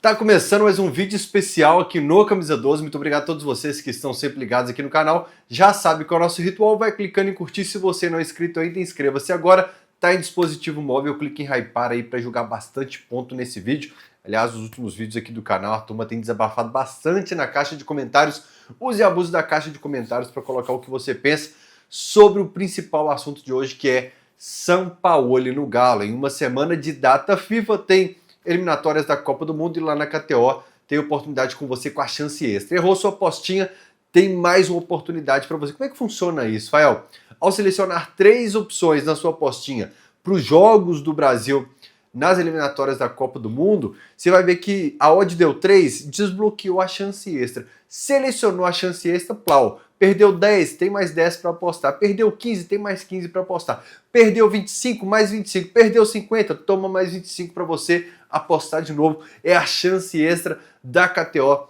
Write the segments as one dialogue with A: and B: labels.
A: Tá começando mais um vídeo especial aqui no Camisa 12. Muito obrigado a todos vocês que estão sempre ligados aqui no canal. Já sabe qual é o nosso ritual, vai clicando em curtir. Se você não é inscrito ainda, inscreva-se agora. Tá em dispositivo móvel, clique em hypar aí para jogar bastante ponto nesse vídeo. Aliás, os últimos vídeos aqui do canal, a turma tem desabafado bastante na caixa de comentários. Use e abuse da caixa de comentários para colocar o que você pensa sobre o principal assunto de hoje, que é Sampaoli no Galo. Em uma semana de data FIFA tem eliminatórias da Copa do Mundo e lá na KTO tem oportunidade com você com a chance extra. Errou sua apostinha, tem mais uma oportunidade para você. Como é que funciona isso, Fael? Ao selecionar 3 opções na sua apostinha para os jogos do Brasil nas eliminatórias da Copa do Mundo, você vai ver que a odd deu 3, desbloqueou a chance extra. Selecionou a chance extra, plau. Perdeu 10, tem mais 10 para apostar. Perdeu 15, tem mais 15 para apostar. Perdeu 25, mais 25. Perdeu 50, toma mais 25 para você apostar de novo. É a chance extra da KTO.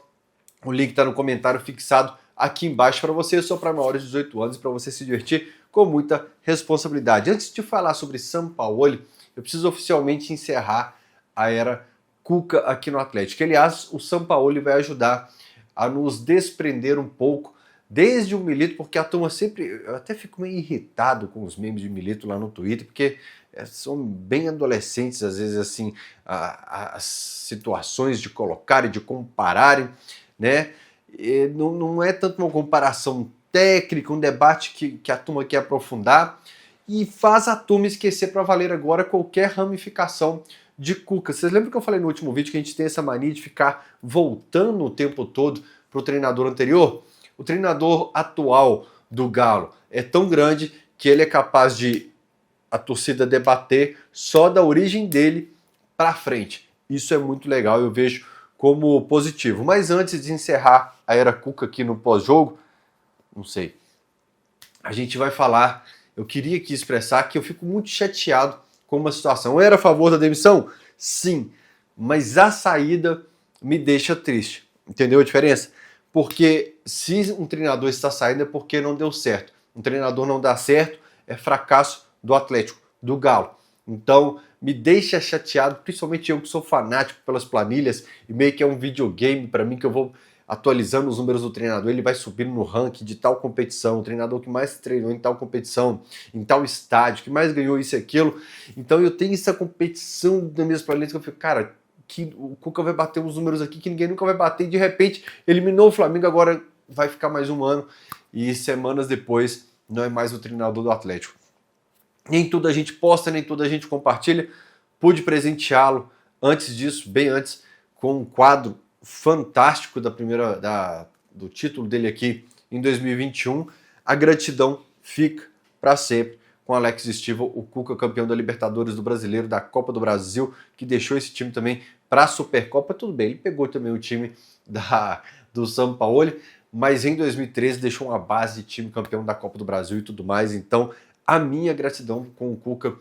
A: O link está no comentário fixado aqui embaixo para você, só para maiores de 18 anos, para você se divertir com muita responsabilidade. Antes de falar sobre Sampaoli, eu preciso oficialmente encerrar a era Cuca aqui no Atlético. Aliás, o Sampaoli vai ajudar a nos desprender um pouco desde o Milito, porque a turma sempre... Eu até fico meio irritado com os memes de Milito lá no Twitter, porque são bem adolescentes, às vezes, assim, as situações de colocarem, de compararem, né? E não é tanto uma comparação técnica, um debate que a turma quer aprofundar, e faz a turma esquecer para valer agora qualquer ramificação de Cuca. Vocês lembram que eu falei no último vídeo que a gente tem essa mania de ficar voltando o tempo todo para o treinador anterior? O treinador atual do Galo é tão grande que ele é capaz de a torcida debater só da origem dele para frente. Isso é muito legal, eu vejo como positivo. Mas antes de encerrar a era Cuca aqui no pós-jogo, não sei, a gente vai falar, eu queria aqui expressar que eu fico muito chateado com uma situação. Eu era a favor da demissão? Sim, mas a saída me deixa triste. Entendeu a diferença? Porque se um treinador está saindo é porque não deu certo. Um treinador não dá certo é fracasso do Atlético, do Galo. Então me deixa chateado, principalmente eu que sou fanático pelas planilhas e meio que é um videogame para mim que eu vou atualizando os números do treinador, ele vai subindo no ranking de tal competição, o treinador que mais treinou em tal competição, em tal estádio, que mais ganhou isso e aquilo. Então eu tenho essa competição das minhas planilhas que eu fico, cara, que o Cuca vai bater uns números aqui que ninguém nunca vai bater, e de repente eliminou o Flamengo, agora vai ficar mais um ano, e semanas depois não é mais o treinador do Atlético. Nem tudo a gente posta, nem tudo a gente compartilha. Pude presenteá-lo antes disso, bem antes, com um quadro fantástico do título dele aqui em 2021. A gratidão fica para sempre com Alex Stivel, o Cuca, campeão da Libertadores, do Brasileiro, da Copa do Brasil, que deixou esse time também para a Supercopa. Tudo bem, ele pegou também o time do Sampaoli, mas em 2013 deixou uma base de time campeão da Copa do Brasil e tudo mais. Então, a minha gratidão com o Cuca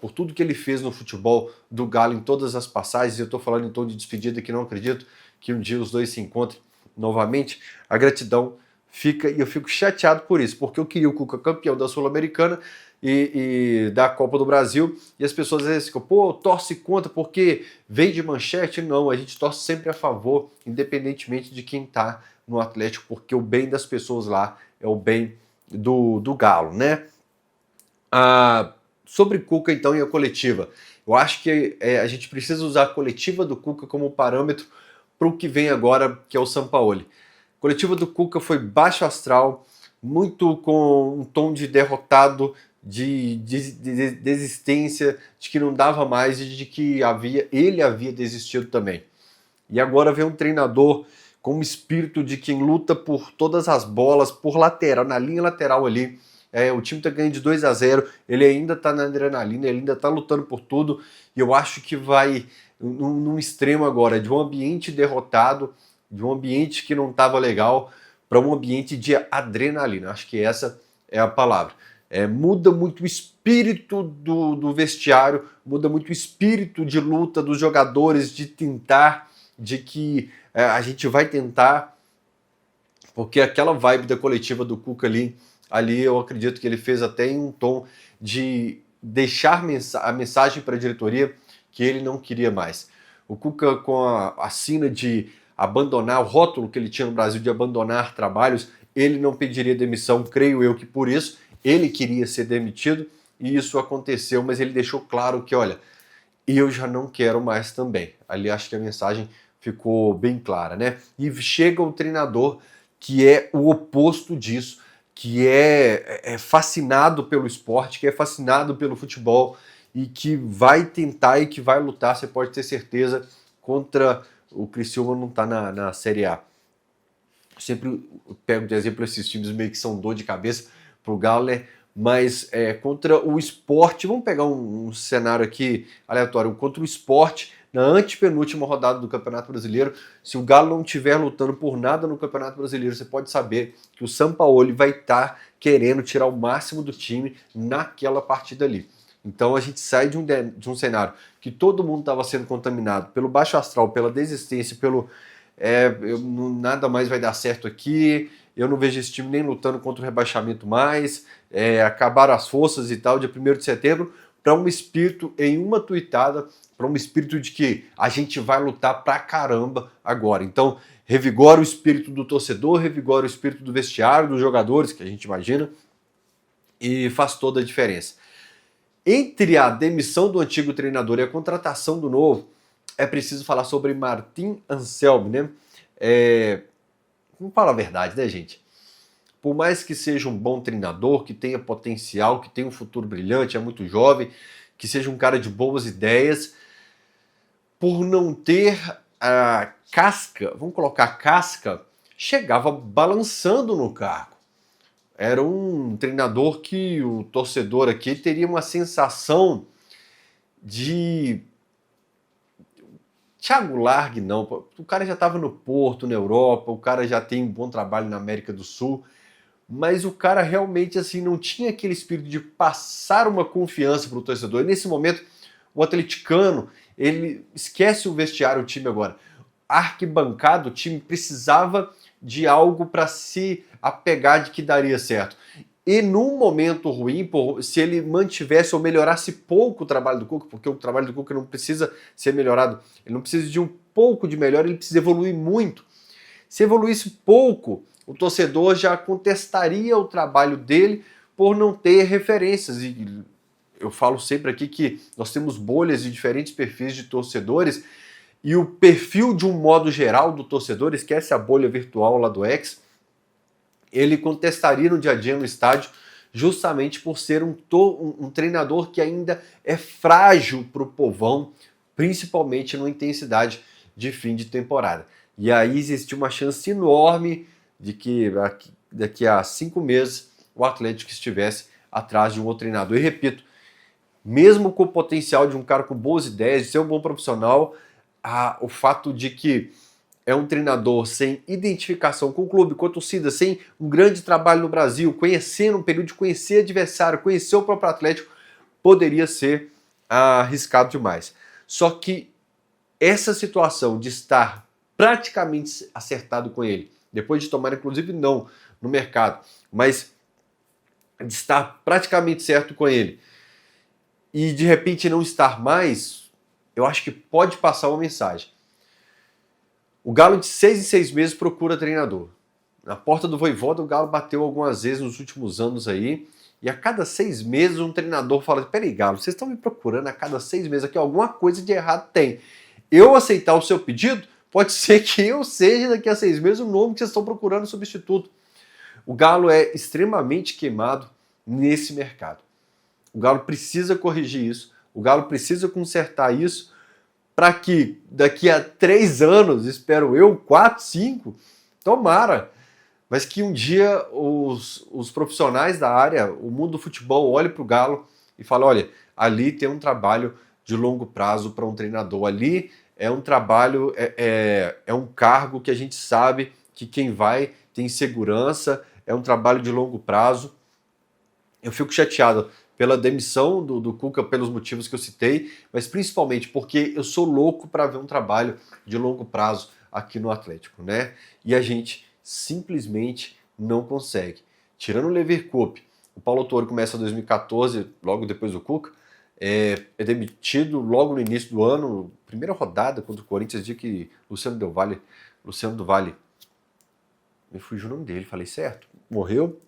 A: por tudo que ele fez no futebol do Galo em todas as passagens. Eu estou falando em tom de despedida, que não acredito que um dia os dois se encontrem novamente. A gratidão fica, e eu fico chateado por isso, porque eu queria o Cuca campeão da Sul-Americana e da Copa do Brasil, e as pessoas às vezes ficam, pô, torce contra porque vem de manchete. Não, a gente torce sempre a favor, independentemente de quem está no Atlético, porque o bem das pessoas lá é o bem do Galo, né? Sobre Cuca, então, e a coletiva. Eu acho que a gente precisa usar a coletiva do Cuca como parâmetro para o que vem agora, que é o Sampaoli. A coletiva do Cuca foi baixo astral, muito com um tom de derrotado, de desistência, de que não dava mais e de que ele havia desistido também. E agora vem um treinador com o espírito de quem luta por todas as bolas, por lateral, na linha lateral ali. O time tá ganhando de 2-0, ele ainda tá na adrenalina, ele ainda tá lutando por tudo, e eu acho que vai num extremo agora, de um ambiente derrotado, de um ambiente que não tava legal, para um ambiente de adrenalina. Acho que essa é a palavra. Muda muito o espírito do vestiário, muda muito o espírito de luta dos jogadores, de tentar, de que a gente vai tentar, porque aquela vibe da coletiva do Cuca ali eu acredito que ele fez até em um tom de deixar a mensagem para a diretoria que ele não queria mais. O Cuca, com a sina de abandonar, o rótulo que ele tinha no Brasil de abandonar trabalhos, ele não pediria demissão, creio eu que por isso ele queria ser demitido, e isso aconteceu, mas ele deixou claro que, olha, eu já não quero mais também. Ali acho que a mensagem ficou bem clara, né? E chega o treinador que é o oposto disso, que é fascinado pelo esporte, que é fascinado pelo futebol e que vai tentar e que vai lutar, você pode ter certeza, contra o Criciúma não tá na Série A. Eu sempre pego de exemplo esses times meio que são dor de cabeça pro Galo, né? Mas contra o Sport, vamos pegar um cenário aqui aleatório, contra o Sport, na antepenúltima rodada do Campeonato Brasileiro, se o Galo não estiver lutando por nada no Campeonato Brasileiro, você pode saber que o Sampaoli vai estar querendo tirar o máximo do time naquela partida ali. Então a gente sai de um cenário que todo mundo estava sendo contaminado pelo baixo astral, pela desistência, pelo nada mais vai dar certo aqui, eu não vejo esse time nem lutando contra o rebaixamento mais, acabaram as forças e tal, dia 1º de setembro, para um espírito em uma tuitada, para um espírito de que a gente vai lutar pra caramba agora. Então, revigora o espírito do torcedor, revigora o espírito do vestiário, dos jogadores, que a gente imagina, e faz toda a diferença. Entre a demissão do antigo treinador e a contratação do novo, é preciso falar sobre Martin Anselmi, né? Vamos falar a verdade, né, gente? Por mais que seja um bom treinador, que tenha potencial, que tenha um futuro brilhante, é muito jovem, que seja um cara de boas ideias, por não ter a casca, vamos colocar casca, chegava balançando no cargo. Era um treinador que o torcedor aqui teria uma sensação de... Thiago Largue não, o cara já estava no Porto, na Europa, o cara já tem um bom trabalho na América do Sul, mas o cara realmente assim não tinha aquele espírito de passar uma confiança para o torcedor. E nesse momento, o atleticano, ele esquece o vestiário, o time agora. Arquibancado, o time precisava de algo para se apegar de que daria certo. E num momento ruim, se ele mantivesse ou melhorasse pouco o trabalho do Cuca, porque o trabalho do Cuca não precisa ser melhorado, ele não precisa de um pouco de melhor, ele precisa evoluir muito. Se evoluísse pouco, o torcedor já contestaria o trabalho dele por não ter referências. E eu falo sempre aqui que nós temos bolhas de diferentes perfis de torcedores, e o perfil de um modo geral do torcedor, esquece a bolha virtual lá do X, ele contestaria no dia a dia no estádio, justamente por ser um treinador que ainda é frágil para o povão, principalmente na intensidade de fim de temporada. E aí existe uma chance enorme de que daqui a 5 meses o Atlético estivesse atrás de um outro treinador. E repito, mesmo com o potencial de um cara com boas ideias, de ser um bom profissional, o fato de que é um treinador sem identificação com o clube, com a torcida, sem um grande trabalho no Brasil, conhecendo um período de conhecer adversário, conhecer o próprio Atlético, poderia ser arriscado demais. Só que essa situação de estar praticamente acertado com ele, depois de tomar inclusive não no mercado, mas de estar praticamente certo com ele, e de repente não estar mais, eu acho que pode passar uma mensagem. O Galo de 6 em 6 meses procura treinador. Na porta do Vojvoda o Galo bateu algumas vezes nos últimos anos aí, e a cada 6 meses um treinador fala: peraí, Galo, vocês estão me procurando a cada 6 meses aqui, alguma coisa de errado tem. Eu aceitar o seu pedido, pode ser que eu seja daqui a 6 meses o nome que vocês estão procurando substituto. O Galo é extremamente queimado nesse mercado. O Galo precisa corrigir isso, o Galo precisa consertar isso, para que daqui a 3 anos, espero eu, 4, 5, tomara, mas que um dia os profissionais da área, o mundo do futebol, olhe para o Galo e fale: olha, ali tem um trabalho de longo prazo para um treinador, ali é um trabalho, é um cargo que a gente sabe que quem vai tem segurança, é um trabalho de longo prazo. Eu fico chateado pela demissão do Cuca, pelos motivos que eu citei, mas principalmente porque eu sou louco para ver um trabalho de longo prazo aqui no Atlético, né? E a gente simplesmente não consegue. Tirando o Leverkusen, o Paulo Autuori começa em 2014, logo depois do Cuca, é demitido logo no início do ano, primeira rodada contra o Corinthians, dia que Luciano do Vale, me fugiu o nome dele, falei certo, morreu,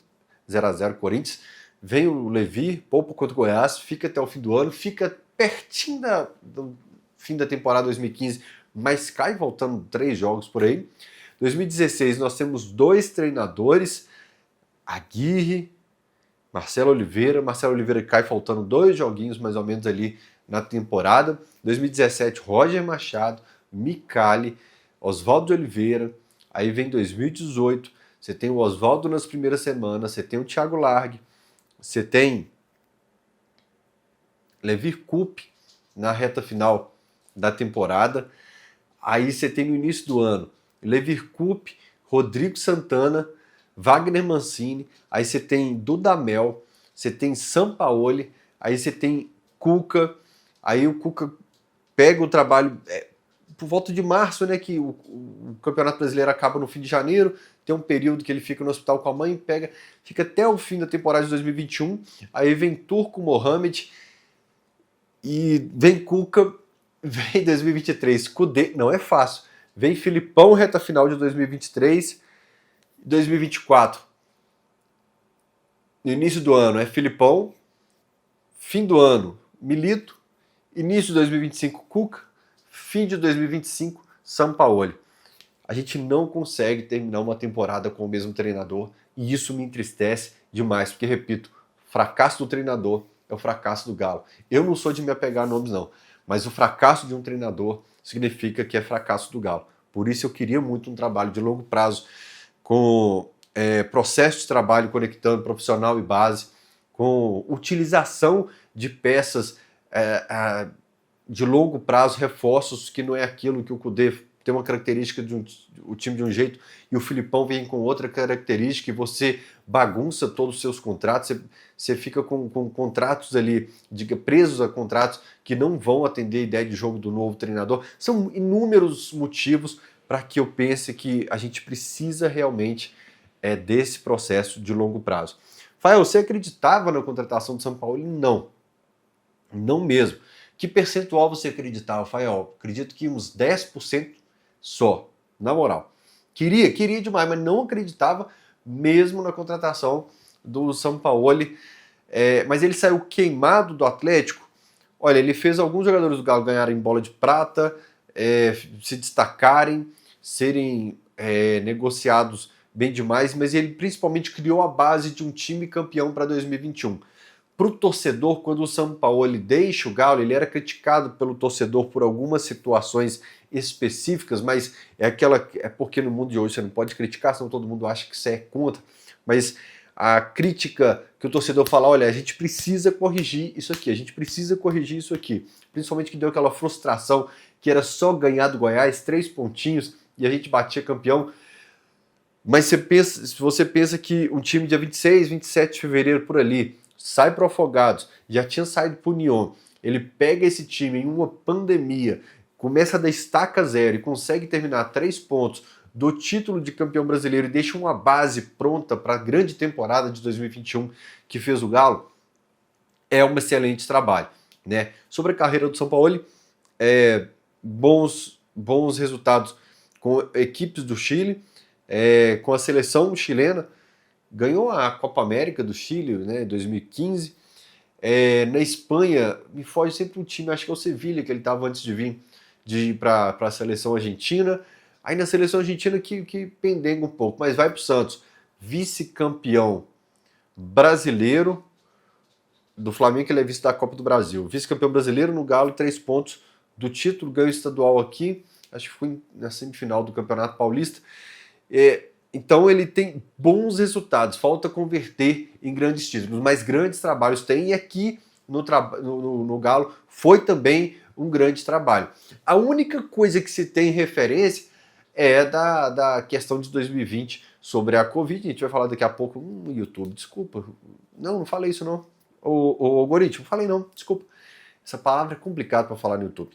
A: 0x0 Corinthians, vem o Levi, poupa contra o Goiás, fica até o fim do ano, fica pertinho do fim da temporada 2015, mas cai voltando 3 jogos por aí. 2016 nós temos 2 treinadores, Aguirre, Marcelo Oliveira cai faltando 2 joguinhos mais ou menos ali na temporada. 2017 Roger Machado, Micali, Oswaldo de Oliveira, aí vem 2018, você tem o Oswaldo nas primeiras semanas, você tem o Thiago Largue, você tem Levir Coupe na reta final da temporada, aí você tem no início do ano Levir Coupe, Rodrigo Santana, Wagner Mancini, aí você tem Dudamel, você tem Sampaoli, aí você tem Cuca, aí o Cuca pega o trabalho por volta de março, né, que o Campeonato Brasileiro acaba no fim de janeiro, tem um período que ele fica no hospital com a mãe, fica até o fim da temporada de 2021, aí vem Turco Mohamed, e vem Cuca, vem 2023, Cudê, não é fácil, vem Filipão, reta final de 2023, 2024, no início do ano é Filipão, fim do ano Milito, início de 2025 Cuca, fim de 2025 Sampaoli. A gente não consegue terminar uma temporada com o mesmo treinador e isso me entristece demais, porque, repito, fracasso do treinador é o fracasso do Galo. Eu não sou de me apegar a nomes não, mas o fracasso de um treinador significa que é fracasso do Galo. Por isso eu queria muito um trabalho de longo prazo com processo de trabalho conectando profissional e base, com utilização de peças de longo prazo, reforços, que não é aquilo que o Cudê tem uma característica o time de um jeito e o Filipão vem com outra característica e você bagunça todos os seus contratos, você fica com contratos ali, presos a contratos que não vão atender a ideia de jogo do novo treinador. São inúmeros motivos para que eu pense que a gente precisa realmente desse processo de longo prazo. Fael, você acreditava na contratação do São Paulo? Não. Não mesmo. Que percentual você acreditava, Fael? Acredito que uns 10% só, na moral. Queria demais, mas não acreditava mesmo na contratação do Sampaoli. Mas ele saiu queimado do Atlético. Olha, ele fez alguns jogadores do Galo ganharem bola de prata, se destacarem, serem negociados bem demais, mas ele principalmente criou a base de um time campeão para 2021. Para o torcedor, quando o Sampaoli deixa o Galo, ele era criticado pelo torcedor por algumas situações específicas, mas é porque no mundo de hoje você não pode criticar, senão todo mundo acha que você é contra. Mas a crítica que o torcedor fala, olha, a gente precisa corrigir isso aqui, a gente precisa corrigir isso aqui. Principalmente que deu aquela frustração que era só ganhar do Goiás, 3 pontinhos, e a gente batia campeão. Mas se você pensa que um time dia 26, 27 de fevereiro por ali, sai para o Afogados, já tinha saído para o União, ele pega esse time em uma pandemia, começa da estaca zero e consegue terminar 3 pontos do título de campeão brasileiro e deixa uma base pronta para a grande temporada de 2021 que fez o Galo, é um excelente trabalho, né? Sobre a carreira do Sampaoli, bons resultados com equipes do Chile, com a seleção chilena, ganhou a Copa América do Chile, né, em 2015. Na Espanha, me foge sempre um time, acho que é o Sevilha, que ele estava antes de ir para a seleção argentina. Aí na seleção argentina que pendenga um pouco, mas vai para o Santos. Vice-campeão brasileiro do Flamengo, que ele é vice da Copa do Brasil. Vice-campeão brasileiro no Galo, 3 pontos do título, ganho estadual aqui, acho que foi na semifinal do Campeonato Paulista. Então ele tem bons resultados, falta converter em grandes títulos, mas grandes trabalhos tem, e aqui no Galo foi também um grande trabalho. A única coisa que se tem referência é da questão de 2020 sobre a Covid, a gente vai falar daqui a pouco no YouTube, desculpa, não falei isso não, o algoritmo, falei não, desculpa, essa palavra é complicada para falar no YouTube.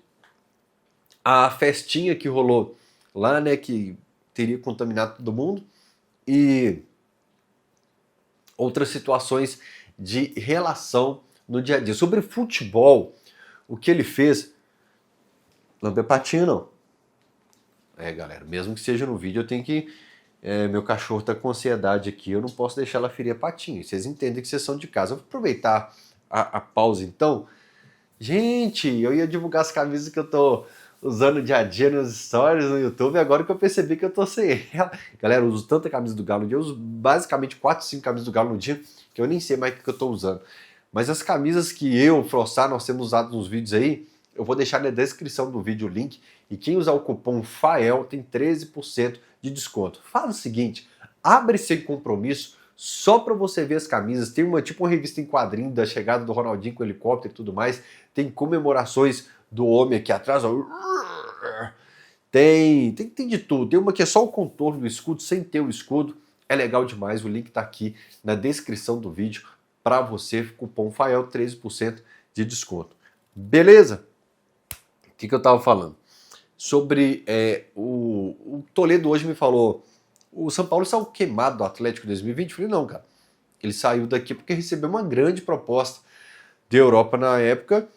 A: A festinha que rolou lá, né, que teria contaminado todo mundo, e outras situações de relação no dia a dia. Sobre futebol, o que ele fez lamber patinho não. Galera, mesmo que seja no vídeo, eu tenho que... meu cachorro tá com ansiedade aqui, eu não posso deixar ela ferir a patinha. Vocês entendem que vocês são de casa. Eu vou aproveitar a pausa então. Gente, eu ia divulgar as camisas que eu tô usando dia a dia nos stories no YouTube, agora que eu percebi que eu tô sem ela. Galera, eu uso tanta camisa do Galo no dia, eu uso basicamente 4, 5 camisas do Galo no dia, que eu nem sei mais o que eu tô usando. Mas as camisas que eu, o Frossar, nós temos usado nos vídeos aí, eu vou deixar na descrição do vídeo o link, e quem usar o cupom FAEL tem 13% de desconto. Faz o seguinte, abre sem compromisso, só para você ver as camisas. Tem tipo uma revista em quadrinho da chegada do Ronaldinho com o helicóptero e tudo mais. Tem comemorações do homem aqui atrás, ó. Tem de tudo. Tem uma que é só o contorno do escudo, sem ter o escudo. É legal demais, o link tá aqui na descrição do vídeo para você, cupom FAEL, 13% de desconto. Beleza? O que eu tava falando? Sobre o Toledo hoje me falou, o São Paulo saiu queimado do Atlético 2020. Eu falei, não, cara. Ele saiu daqui porque recebeu uma grande proposta da Europa na época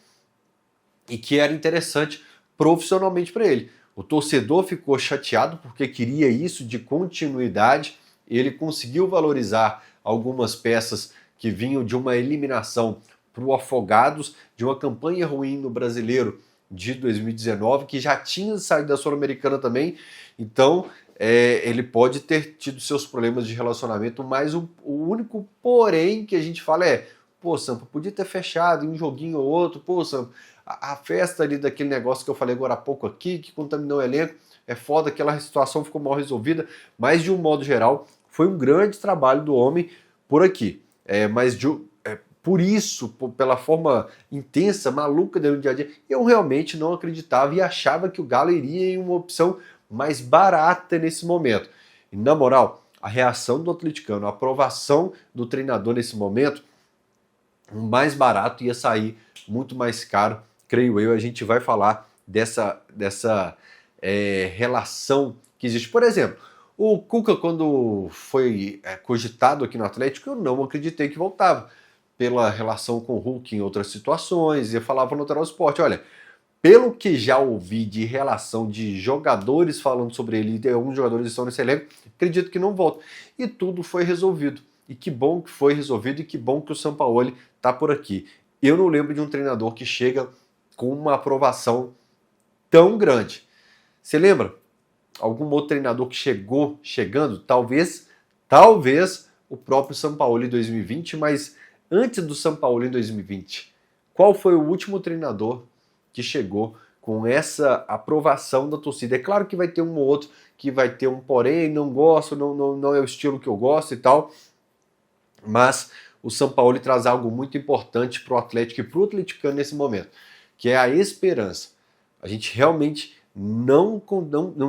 A: e que era interessante profissionalmente para ele. O torcedor ficou chateado porque queria isso de continuidade. Ele conseguiu valorizar algumas peças que vinham de uma eliminação para o Afogados, de uma campanha ruim no Brasileiro de 2019, que já tinha saído da Sul-Americana também. Então, ele pode ter tido seus problemas de relacionamento, mas o único porém que a gente fala pô, Sampa, podia ter fechado em um joguinho ou outro, pô, Sampa, a festa ali daquele negócio que eu falei agora há pouco aqui, que contaminou o elenco, é foda, aquela situação ficou mal resolvida, mas de um modo geral, foi um grande trabalho do homem por aqui. Por isso, pela forma intensa, maluca dele no dia a dia, eu realmente não acreditava e achava que o Galo iria em uma opção mais barata nesse momento. E na moral, a reação do atleticano, a aprovação do treinador nesse momento, o mais barato ia sair muito mais caro, creio eu. A gente vai falar dessa relação que existe. Por exemplo, o Cuca, quando foi cogitado aqui no Atlético, eu não acreditei que voltava, pela relação com o Hulk em outras situações. Eu falava no Lateral Esporte, olha, pelo que já ouvi de relação de jogadores falando sobre ele, e alguns jogadores estão nesse elenco, acredito que não volta. E tudo foi resolvido. E que bom que foi resolvido e que bom que o Sampaoli está por aqui. Eu não lembro de um treinador que chega com uma aprovação tão grande. Você lembra? Algum outro treinador que chegando? Talvez o próprio Sampaoli em 2020, mas antes do Sampaoli em 2020, qual foi o último treinador que chegou com essa aprovação da torcida? É claro que vai ter um ou outro que vai ter um porém, não gosto, não é o estilo que eu gosto e tal, mas o Sampaoli traz algo muito importante para o Atlético e para o atleticano nesse momento, que é a esperança. A gente realmente não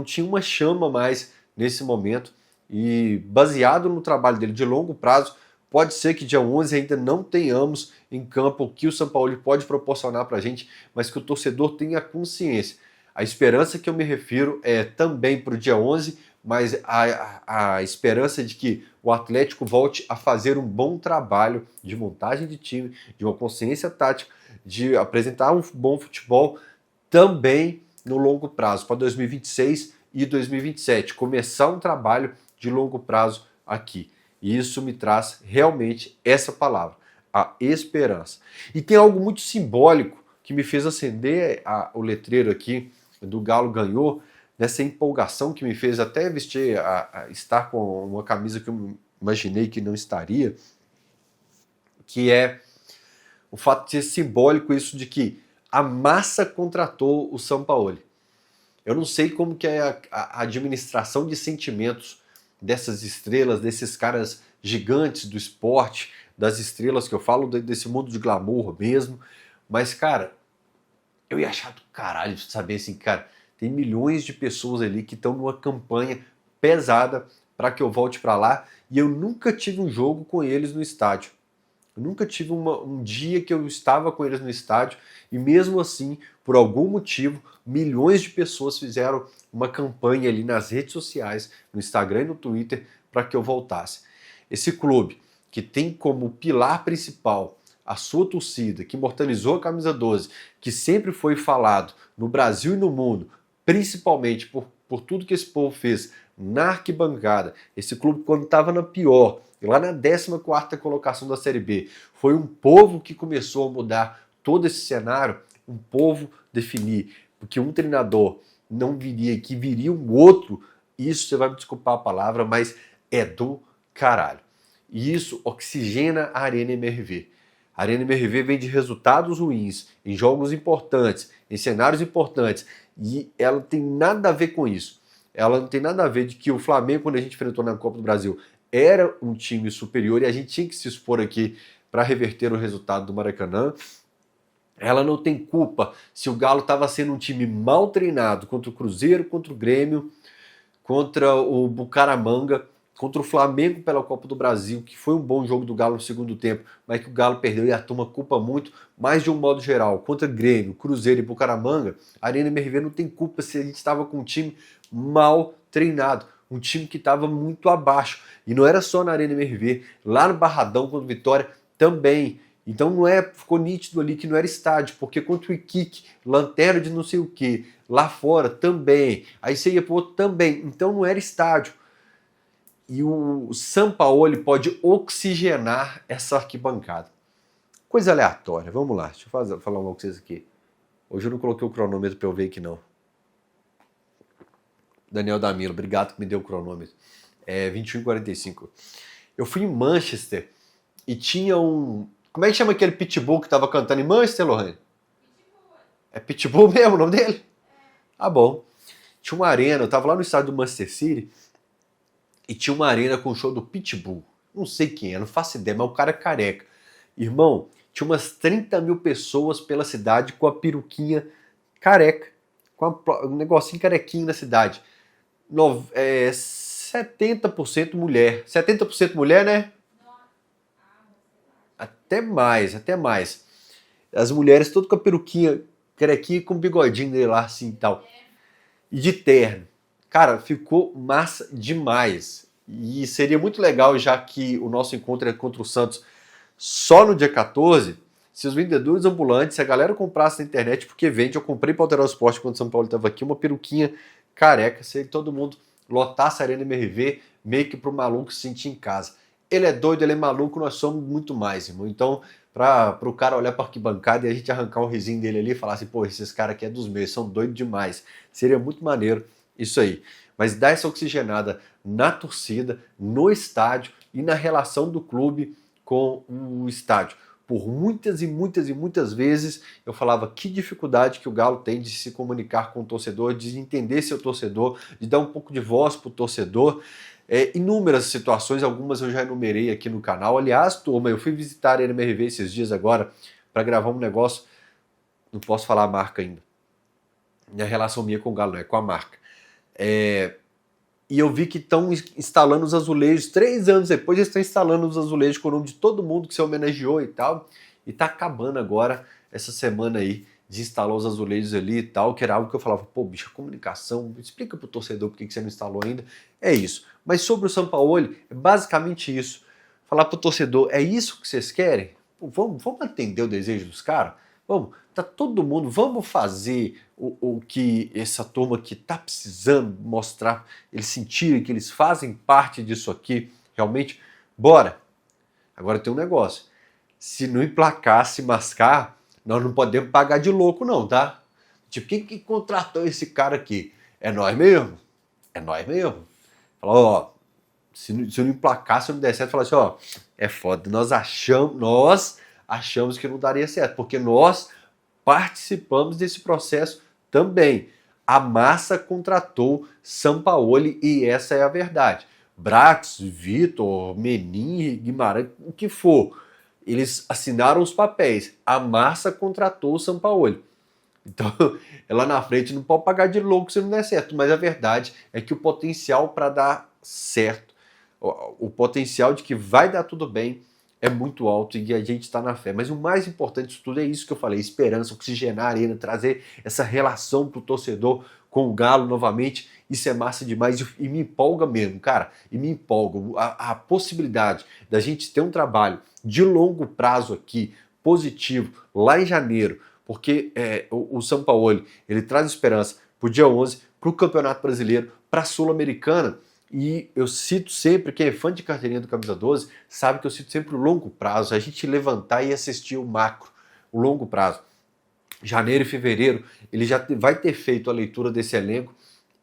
A: tinha uma chama mais nesse momento, e baseado no trabalho dele de longo prazo, pode ser que dia 11 ainda não tenhamos em campo o que o Sampaoli pode proporcionar para a gente, mas que o torcedor tenha consciência. A esperança que eu me refiro é também para o dia 11, mas a esperança de que o Atlético volte a fazer um bom trabalho de montagem de time, de uma consciência tática, de apresentar um bom futebol também no longo prazo, para 2026 e 2027. Começar um trabalho de longo prazo aqui. E isso me traz realmente essa palavra, a esperança. E tem algo muito simbólico que me fez acender o letreiro aqui do Galo ganhou, nessa empolgação que me fez até vestir, estar com uma camisa que eu imaginei que não estaria, que é o fato de ser simbólico isso de que a massa contratou o Sampaoli. Eu não sei como que é a administração de sentimentos dessas estrelas, desses caras gigantes do esporte, das estrelas que eu falo, desse mundo de glamour mesmo. Mas, cara, eu ia achar do caralho de saber assim, cara, tem milhões de pessoas ali que estão numa campanha pesada para que eu volte para lá, e eu nunca tive um jogo com eles no estádio. Eu nunca tive um dia que eu estava com eles no estádio, e mesmo assim, por algum motivo, milhões de pessoas fizeram uma campanha ali nas redes sociais, no Instagram e no Twitter, para que eu voltasse. Esse clube, que tem como pilar principal a sua torcida, que imortalizou a camisa 12, que sempre foi falado no Brasil e no mundo, principalmente por tudo que esse povo fez na arquibancada, esse clube quando estava na pior, lá na 14ª colocação da Série B, foi um povo que começou a mudar todo esse cenário, um povo definir, porque um treinador não viria, que viria um outro, isso você vai me desculpar a palavra, mas é do caralho. E isso oxigena a Arena MRV. A Arena MRV vem de resultados ruins, em jogos importantes, em cenários importantes, e ela não tem nada a ver com isso. Ela não tem nada a ver de que o Flamengo, quando a gente enfrentou na Copa do Brasil, era um time superior e a gente tinha que se expor aqui para reverter o resultado do Maracanã. Ela não tem culpa se o Galo estava sendo um time mal treinado contra o Cruzeiro, contra o Grêmio, contra o Bucaramanga, contra o Flamengo pela Copa do Brasil, que foi um bom jogo do Galo no segundo tempo, mas que o Galo perdeu e a turma culpa muito, mas de um modo geral, contra Grêmio, Cruzeiro e Bucaramanga, a Arena MRV não tem culpa se a gente estava com um time mal treinado, um time que estava muito abaixo. E não era só na Arena MRV, lá no Barradão contra o Vitória também. Então ficou nítido ali que não era estádio, porque contra o Iquique, lanterna de não sei o que, lá fora também, aí você ia pro outro também, então não era estádio. E o Sampaoli pode oxigenar essa arquibancada. Coisa aleatória, vamos lá, deixa eu falar uma coisa aqui. Hoje eu não coloquei o cronômetro para eu ver aqui não. Daniel Damilo, obrigado que me deu o cronômetro. É 21h45. Eu fui em Manchester e tinha um... Como é que chama aquele pitbull que tava cantando em Manchester, Lohane? Pitbull. É Pitbull mesmo o nome dele? Ah, bom. Tinha uma arena, eu tava lá no estádio do Manchester City e tinha uma arena com o show do Pitbull. Não sei quem é, não faço ideia, mas o cara é careca. Irmão, tinha umas 30 mil pessoas pela cidade com a peruquinha careca, com um negocinho carequinho na cidade. 70% mulher. 70% mulher, né? Até mais, até mais. As mulheres todas com a peruquinha, carequinha com o bigodinho dele lá assim e tal. E de terno. Cara, ficou massa demais. E seria muito legal, já que o nosso encontro é contra o Santos só no dia 14, se os vendedores ambulantes, se a galera comprasse na internet, porque vende, eu comprei para alterar o esporte quando o São Paulo estava aqui, uma peruquinha careca, se todo mundo lotasse a Arena MRV, meio que pro maluco se sentir em casa. Ele é doido, ele é maluco, nós somos muito mais, irmão. Então, para o cara olhar para arquibancada e a gente arrancar um risinho dele ali e falar assim, pô, esses caras aqui é dos meus, são doidos demais. Seria muito maneiro isso aí. Mas dá essa oxigenada na torcida, no estádio e na relação do clube com o estádio. Por muitas e muitas e muitas vezes eu falava que dificuldade que o Galo tem de se comunicar com o torcedor, de entender seu torcedor, de dar um pouco de voz para o torcedor. Inúmeras situações, algumas eu já enumerei aqui no canal. Aliás, turma, eu fui visitar a NMRV esses dias agora para gravar um negócio, não posso falar a marca ainda. A relação minha com o Galo não é com a marca. E eu vi que estão instalando os azulejos, 3 anos depois eles estão instalando os azulejos com o nome de todo mundo que se homenageou e tal. E tá acabando agora, essa semana aí, de instalar os azulejos ali e tal, que era algo que eu falava, pô, bicho, a comunicação, explica pro torcedor por que você não instalou ainda. É isso. Mas sobre o Sampaoli, é basicamente isso. Falar pro torcedor, é isso que vocês querem? Pô, vamos atender o desejo dos caras? Vamos, tá todo mundo, vamos fazer o que essa turma que tá precisando mostrar, eles sentirem que eles fazem parte disso aqui, realmente, bora. Agora tem um negócio, se não emplacar, se mascar, nós não podemos pagar de louco não, tá? Tipo, quem que contratou esse cara aqui? É nós mesmo? É nós mesmo? Fala, ó, se não emplacar, se não der certo, fala assim, ó, é foda, nós achamos que não daria certo, porque nós participamos desse processo também. A massa contratou Sampaoli e essa é a verdade. Brax, Vitor, Menin, Guimarães, o que for, eles assinaram os papéis. A massa contratou o Sampaoli. Então, lá na frente não pode pagar de louco se não der certo, mas a verdade é que o potencial para dar certo, o potencial de que vai dar tudo bem, é muito alto e a gente está na fé. Mas o mais importante disso tudo é isso que eu falei, esperança, oxigenar a arena, trazer essa relação pro torcedor com o Galo novamente. Isso é massa demais e me empolga mesmo, cara. E me empolga a possibilidade da gente ter um trabalho de longo prazo aqui positivo lá em janeiro, porque o Sampaoli, ele traz esperança para o dia 11, para o Campeonato Brasileiro, para a Sul-Americana. E eu cito sempre, quem é fã de carteirinha do Camisa 12, sabe que eu cito sempre o longo prazo, a gente levantar e assistir o macro, o longo prazo. Janeiro e fevereiro, ele já vai ter feito a leitura desse elenco,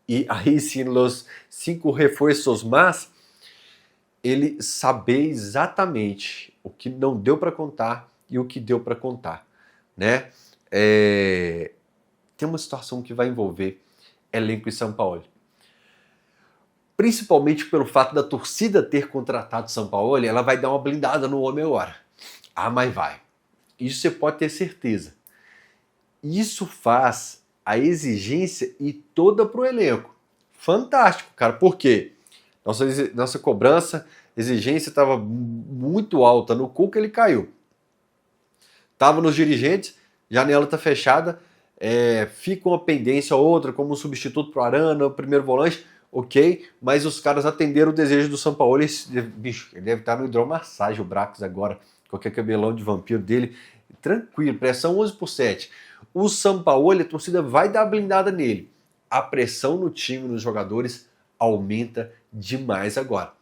A: e aí sim, os 5 reforços mais, ele saber exatamente o que não deu para contar e o que deu para contar, né? Tem uma situação que vai envolver elenco e Sampaoli. Principalmente pelo fato da torcida ter contratado Sampaoli, ela vai dar uma blindada no homem agora. Ah, mas vai. Isso você pode ter certeza. Isso faz a exigência ir toda pro elenco. Fantástico, cara. Por quê? Nossa cobrança, exigência estava muito alta no Cuca, ele caiu. Tava nos dirigentes, janela tá fechada, fica uma pendência ou outra, como um substituto pro Arana, o primeiro volante, ok, mas os caras atenderam o desejo do Sampaoli. Bicho, ele deve estar no hidromassagem, o Bracos agora, com aquele cabelão de vampiro dele, tranquilo, pressão 11/7. O Sampaoli, a torcida vai dar blindada nele. A pressão no time, nos jogadores, aumenta demais agora.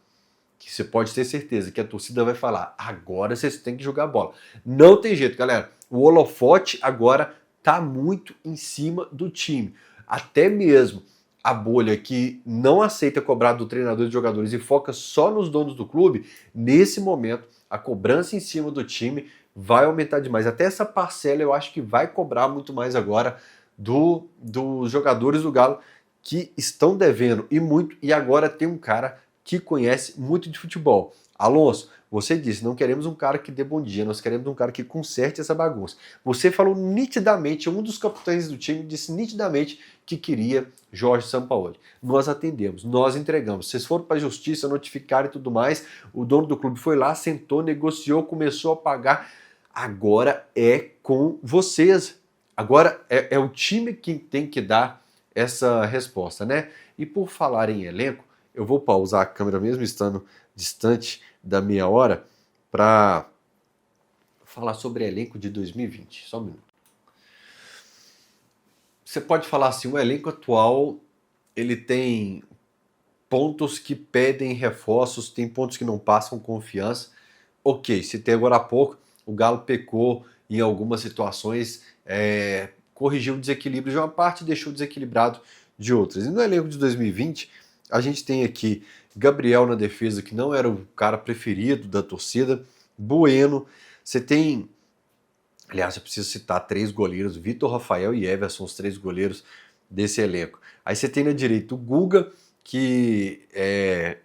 A: Que você pode ter certeza que a torcida vai falar, agora vocês têm que jogar bola. Não tem jeito, galera. O holofote agora tá muito em cima do time. Até mesmo a bolha que não aceita cobrar do treinador e dos jogadores e foca só nos donos do clube, nesse momento, a cobrança em cima do time vai aumentar demais. Até essa parcela eu acho que vai cobrar muito mais agora dos jogadores do Galo que estão devendo e muito, e agora tem um cara que conhece muito de futebol. Alonso, você disse, não queremos um cara que dê bom dia, nós queremos um cara que conserte essa bagunça. Você falou nitidamente, um dos capitães do time disse nitidamente que queria Jorge Sampaoli. Nós atendemos, nós entregamos. Vocês foram para a justiça, notificaram e tudo mais, o dono do clube foi lá, sentou, negociou, começou a pagar. Agora é com vocês. Agora é o time que tem que dar essa resposta, né? E por falar em elenco, eu vou pausar a câmera mesmo estando distante da meia hora para falar sobre elenco de 2020. Só um minuto. Você pode falar assim, o elenco atual ele tem pontos que pedem reforços, tem pontos que não passam confiança. Ok, citei agora há pouco, o Galo pecou em algumas situações, corrigiu o desequilíbrio de uma parte e deixou desequilibrado de outras. E no elenco de 2020, a gente tem aqui Gabriel na defesa, que não era o cara preferido da torcida, Bueno, você tem, aliás, eu preciso citar 3 goleiros, Vitor, Rafael e Everson, os 3 goleiros desse elenco. Aí você tem na direita o Guga, e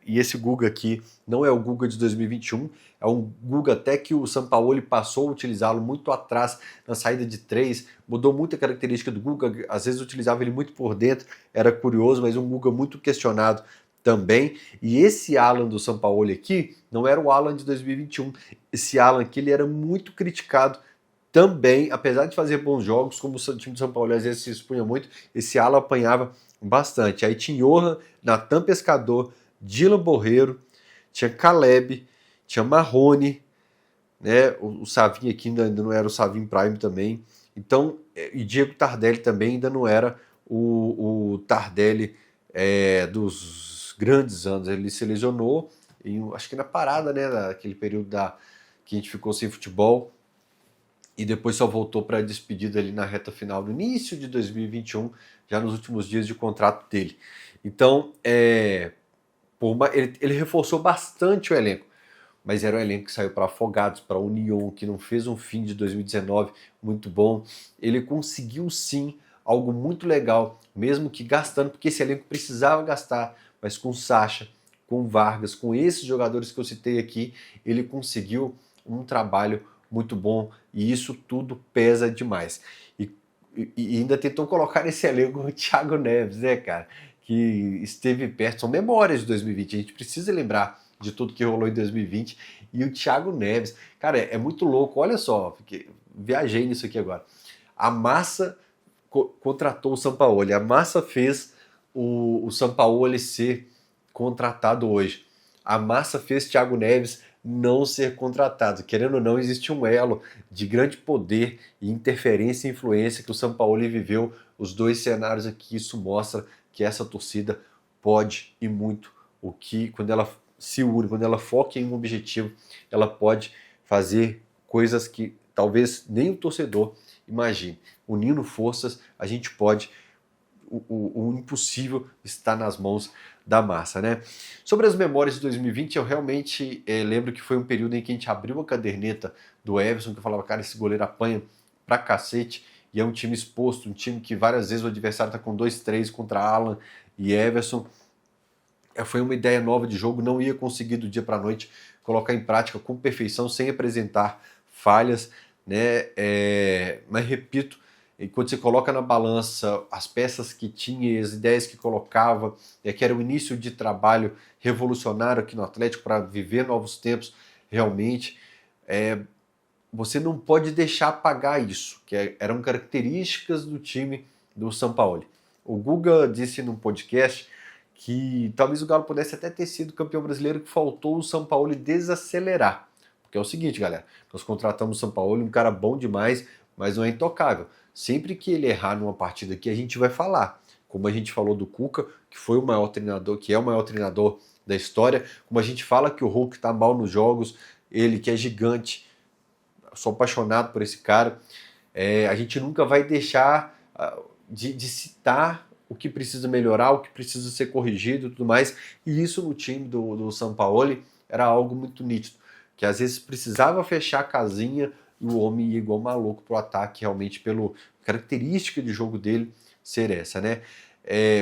A: esse Guga aqui não é o Guga de 2021, é um Guga até que o Sampaoli passou a utilizá-lo muito atrás na saída de 3, mudou muito a característica do Guga, às vezes utilizava ele muito por dentro, era curioso, mas um Guga muito questionado também. E esse Alan do Sampaoli aqui não era o Alan de 2021, esse Alan aqui ele era muito criticado também, apesar de fazer bons jogos, como o time do São Paulo às vezes se expunha muito, esse Alan apanhava bastante. Aí tinha Johan, Natan Pescador, Dylan Borreiro, tinha Caleb, tinha Marrone, né? O Savinho aqui ainda não era o Savinho Prime também. Então, e Diego Tardelli também ainda não era o Tardelli dos grandes anos. Ele se lesionou, acho que na parada, né? Naquele período que a gente ficou sem futebol. E depois só voltou para a despedida ali na reta final, no início de 2021, já nos últimos dias de contrato dele. Então, ele reforçou bastante o elenco, mas era um elenco que saiu para Afogados, para União, que não fez um fim de 2019 muito bom. Ele conseguiu sim algo muito legal, mesmo que gastando, porque esse elenco precisava gastar, mas com Sacha, com Vargas, com esses jogadores que eu citei aqui, ele conseguiu um trabalho muito bom, e isso tudo pesa demais. E ainda tentou colocar nesse elenco o Thiago Neves, né, cara? Que esteve perto, são memórias de 2020, a gente precisa lembrar de tudo que rolou em 2020, e o Thiago Neves, cara, é muito louco, olha só, viajei nisso aqui agora. A Massa contratou o Sampaoli, a Massa fez o Sampaoli ser contratado hoje. A Massa fez Thiago Neves não ser contratado. Querendo ou não, existe um elo de grande poder e interferência e influência que o Sampaoli viveu. Os dois cenários aqui, isso mostra que essa torcida pode e muito. O que, quando ela se une, quando ela foca em um objetivo, ela pode fazer coisas que talvez nem o torcedor imagine. Unindo forças, a gente pode. O impossível está nas mãos da massa, né? Sobre as memórias de 2020, eu realmente lembro que foi um período em que a gente abriu a caderneta do Everson, que eu falava, cara, esse goleiro apanha pra cacete, e é um time exposto, um time que várias vezes o adversário tá com 2-3 contra Alan e Everson. Foi uma ideia nova de jogo, não ia conseguir do dia para a noite colocar em prática com perfeição, sem apresentar falhas, né? Mas repito, quando você coloca na balança as peças que tinha, as ideias que colocava, que era o início de trabalho revolucionário aqui no Atlético para viver novos tempos, realmente, você não pode deixar apagar isso, que eram características do time do Sampaoli. O Guga disse num podcast que talvez o Galo pudesse até ter sido campeão brasileiro, que faltou o Sampaoli desacelerar. Porque é o seguinte, galera, nós contratamos o Sampaoli, um cara bom demais, mas não é intocável. Sempre que ele errar numa partida aqui, a gente vai falar. Como a gente falou do Cuca, que foi o maior treinador, que é o maior treinador da história, como a gente fala que o Hulk tá mal nos jogos, ele que é gigante, sou apaixonado por esse cara, a gente nunca vai deixar de citar o que precisa melhorar, o que precisa ser corrigido e tudo mais. E isso no time do Sampaoli era algo muito nítido, que às vezes precisava fechar a casinha e o homem ia igual maluco pro ataque, realmente pela característica de jogo dele ser essa, né?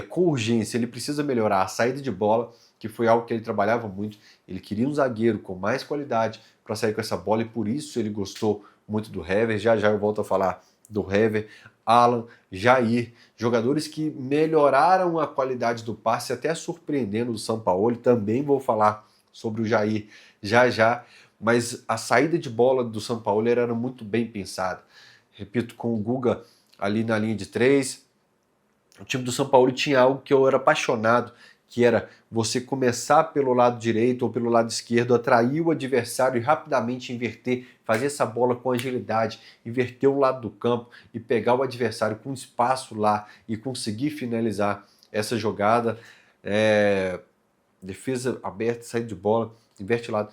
A: Com urgência, ele precisa melhorar a saída de bola, que foi algo que ele trabalhava muito. Ele queria um zagueiro com mais qualidade para sair com essa bola e por isso ele gostou muito do Hever. Já já eu volto a falar do Hever, Alan, Jair, jogadores que melhoraram a qualidade do passe, até surpreendendo o Sampaoli. Também vou falar sobre o Jair já já, mas a saída de bola do Sampaoli era muito bem pensada. Repito, com o Guga ali na linha de 3, o time do Sampaoli tinha algo que eu era apaixonado, que era você começar pelo lado direito ou pelo lado esquerdo, atrair o adversário e rapidamente inverter, fazer essa bola com agilidade, inverter o lado do campo e pegar o adversário com espaço lá e conseguir finalizar essa jogada. Defesa aberta, saída de bola, inverte lado.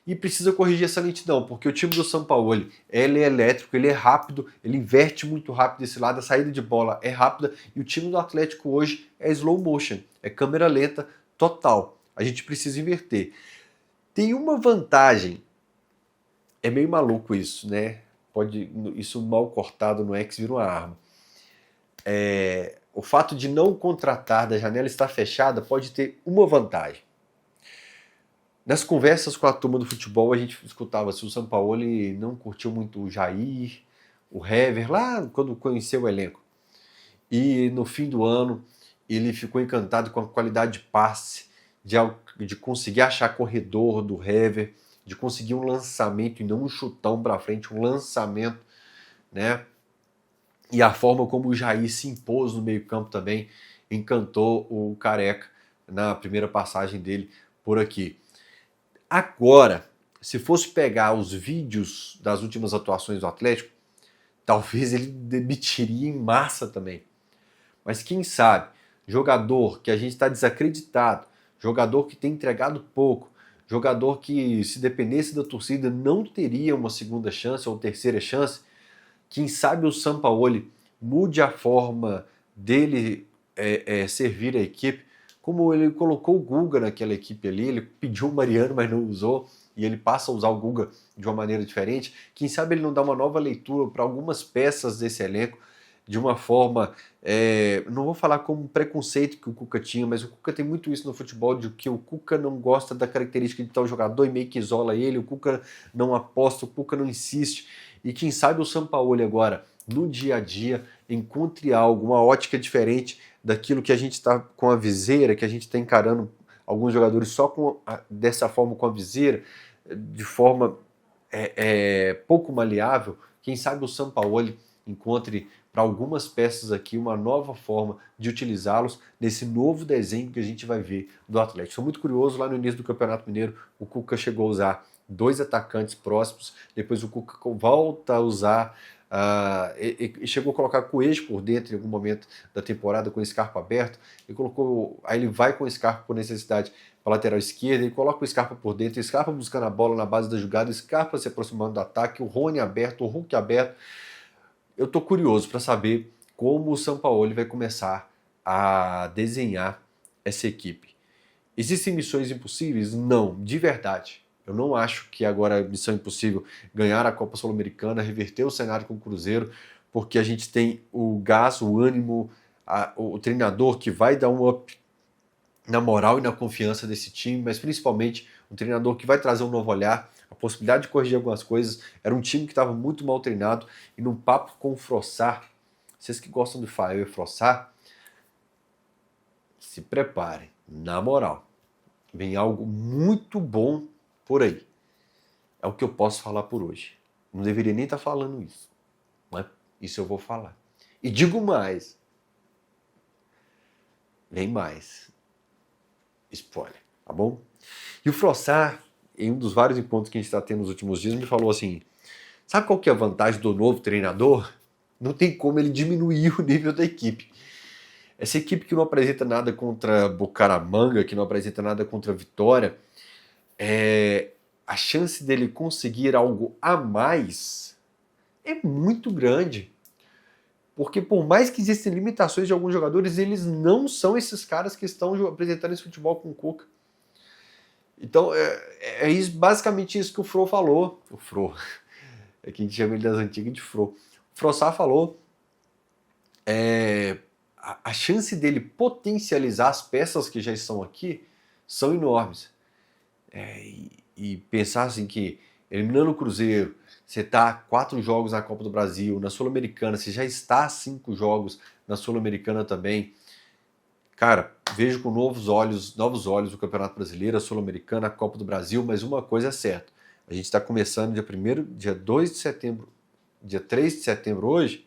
A: E precisa corrigir essa lentidão, porque o time do Sampaoli, ele é elétrico, ele é rápido, ele inverte muito rápido esse lado, a saída de bola é rápida, e o time do Atlético hoje é slow motion, é câmera lenta total. A gente precisa inverter. Tem uma vantagem, é meio maluco isso, né? Isso mal cortado no X vira uma arma. O fato de não contratar, da janela estar fechada, pode ter uma vantagem. Nas conversas com a turma do futebol, a gente escutava se o Sampaoli não curtiu muito o Jair, o Hever, lá quando conheceu o elenco. E no fim do ano, ele ficou encantado com a qualidade de passe, de conseguir achar corredor do Hever, de conseguir um lançamento e não um chutão para frente, um lançamento, né? E a forma como o Jair se impôs no meio-campo também encantou o Careca na primeira passagem dele por aqui. Agora, se fosse pegar os vídeos das últimas atuações do Atlético, talvez ele demitiria em massa também. Mas quem sabe, jogador que a gente está desacreditado, jogador que tem entregado pouco, jogador que se dependesse da torcida não teria uma segunda chance ou terceira chance, quem sabe o Sampaoli mude a forma dele servir a equipe, como ele colocou o Guga naquela equipe ali, ele pediu o Mariano, mas não usou, e ele passa a usar o Guga de uma maneira diferente. Quem sabe ele não dá uma nova leitura para algumas peças desse elenco, de uma forma, não vou falar como preconceito que o Cuca tinha, mas o Cuca tem muito isso no futebol, de que o Cuca não gosta da característica de tal jogador e meio que isola ele, o Cuca não aposta, o Cuca não insiste, e quem sabe o Sampaoli agora, no dia a dia, encontre algo, uma ótica diferente daquilo que a gente está com a viseira, que a gente está encarando alguns jogadores só dessa forma com a viseira, de forma pouco maleável. Quem sabe o Sampaoli encontre para algumas peças aqui uma nova forma de utilizá-los nesse novo desenho que a gente vai ver do Atlético. Sou muito curioso, lá no início do Campeonato Mineiro o Cuca chegou a usar 2 atacantes próximos, depois o Cuca volta a usar, e chegou a colocar Coelho por dentro em algum momento da temporada com o Scarpa aberto, aí ele vai com o Scarpa por necessidade para a lateral esquerda, ele coloca o Scarpa por dentro, o Scarpa buscando a bola na base da jogada, o Scarpa se aproximando do ataque, o Rony aberto, o Hulk aberto. Eu estou curioso para saber como o Sampaoli vai começar a desenhar essa equipe. Existem missões impossíveis? Não, de verdade. Eu não acho que agora é missão impossível ganhar a Copa Sul-Americana, reverter o cenário com o Cruzeiro, porque a gente tem o gás, o ânimo, o treinador que vai dar um up na moral e na confiança desse time, mas principalmente um treinador que vai trazer um novo olhar, a possibilidade de corrigir algumas coisas. Era um time que estava muito mal treinado, e num papo com o Frossar, vocês que gostam do Fael e Frossar, se preparem, na moral. Vem algo muito bom por aí. É o que eu posso falar por hoje. Não deveria nem estar falando isso, mas isso eu vou falar. E digo mais. Vem mais. Spoiler, tá bom? E o Frossar, em um dos vários encontros que a gente está tendo nos últimos dias, me falou assim, sabe qual que é a vantagem do novo treinador? Não tem como ele diminuir o nível da equipe. Essa equipe que não apresenta nada contra Bucaramanga, que não apresenta nada contra Vitória, a chance dele conseguir algo a mais é muito grande. Porque por mais que existem limitações de alguns jogadores, eles não são esses caras que estão apresentando esse futebol com o Cuca. Então, basicamente isso que o Fro falou. O Fro, é que a gente chama ele das antigas de Fro. O Frossar falou, a chance dele potencializar as peças que já estão aqui são enormes. E pensar assim que, eliminando o Cruzeiro, você está a 4 jogos na Copa do Brasil, na Sul-Americana, você já está a 5 jogos na Sul-Americana também. Cara, vejo com novos olhos o Campeonato Brasileiro, a Sul-Americana, a Copa do Brasil, mas uma coisa é certa, a gente está começando dia 1º, dia 2 de setembro, dia 3 de setembro hoje,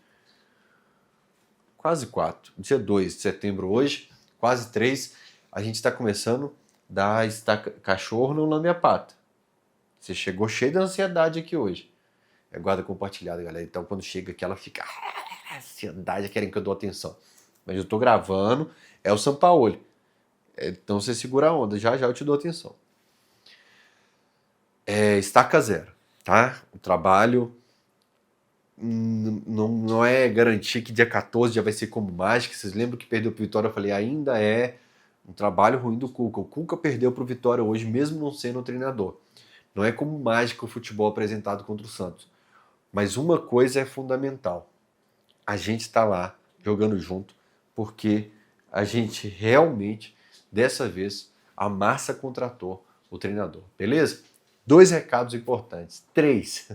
A: quase 4, dia 2 de setembro hoje, quase 3, a gente está começando da cachorro não lambe a pata. Você chegou cheio de ansiedade aqui hoje. É guarda compartilhada, galera. Então, quando chega aqui, ela fica ansiedade, querem que eu dou atenção. Mas eu tô gravando, é o Sampaoli. Então, você segura a onda. Já já eu te dou atenção. Estaca zero, tá? O trabalho não é garantir que dia 14 já vai ser como mágica. Vocês lembram que perdeu pro Vitória? Eu falei, ainda é um trabalho ruim do Cuca. O Cuca perdeu pro Vitória hoje, mesmo não sendo o treinador. Não é como mágica o futebol apresentado contra o Santos. Mas uma coisa é fundamental. A gente está lá jogando junto porque a gente realmente, dessa vez, a massa contratou o treinador. Beleza? 2 recados importantes. 3.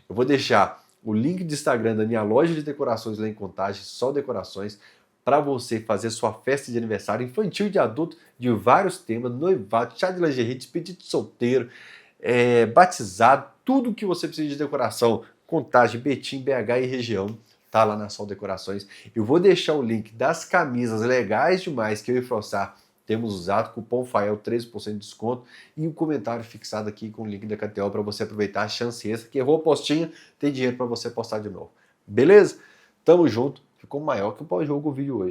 A: Eu vou deixar o link do Instagram da minha loja de decorações lá em Contagem, só decorações, para você fazer sua festa de aniversário infantil e de adulto de vários temas, noivado, chá de lingerie, despedida de solteiro, batizado, tudo que você precisa de decoração, Contagem, Betim, BH e região, tá lá na Sol Decorações. Eu vou deixar o link das camisas legais demais que eu e Frossar temos usado, cupom FAEL 13% de desconto e um comentário fixado aqui com o link da KTO para você aproveitar a chance extra, que errou a postinha, tem dinheiro para você postar de novo. Beleza? Tamo junto. Ficou maior que o pós-jogo o vídeo hoje.